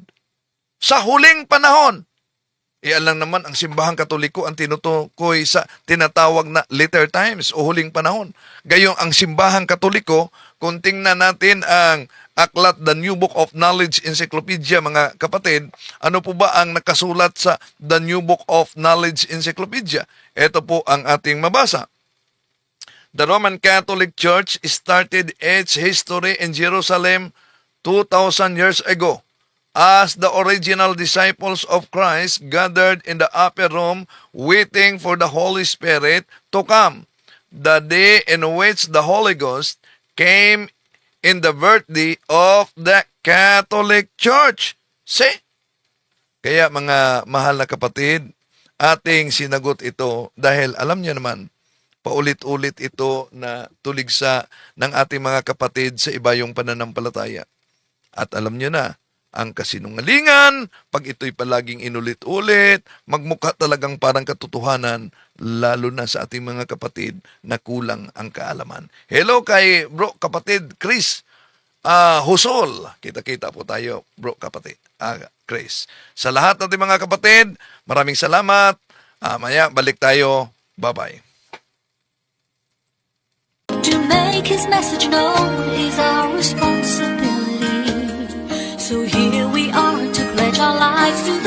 sa huling panahon. Iyan lang naman ang simbahang Katoliko ang tinutukoy sa tinatawag na later times o huling panahon. Gayong ang simbahang Katoliko, kung tingnan natin ang aklat The New Book of Knowledge Encyclopedia, mga kapatid, ano po ba ang nakasulat sa The New Book of Knowledge Encyclopedia? Ito po ang ating mabasa. The Roman Catholic Church started its history in Jerusalem 2,000 years ago. as the original disciples of Christ gathered in the upper room waiting for the Holy Spirit to come. The day in which the Holy Ghost came in the birthday of the Catholic Church. See? Kaya mga mahal na kapatid, ating sinagot ito dahil alam niyo naman, paulit-ulit ito na tuligsa ng ating mga kapatid sa iba yung pananampalataya. At alam niyo na, ang kasinungalingan, pag ito'y palaging inulit-ulit, magmukha talagang parang katotohanan, lalo na sa ating mga kapatid na kulang ang kaalaman. Hello kay bro kapatid Chris Husol. Kita-kita po tayo, bro kapatid Chris. Sa lahat ng ating mga kapatid, maraming salamat. Maya, balik tayo. Bye-bye. To make his message known is our responsibility. So here we are to pledge our lives to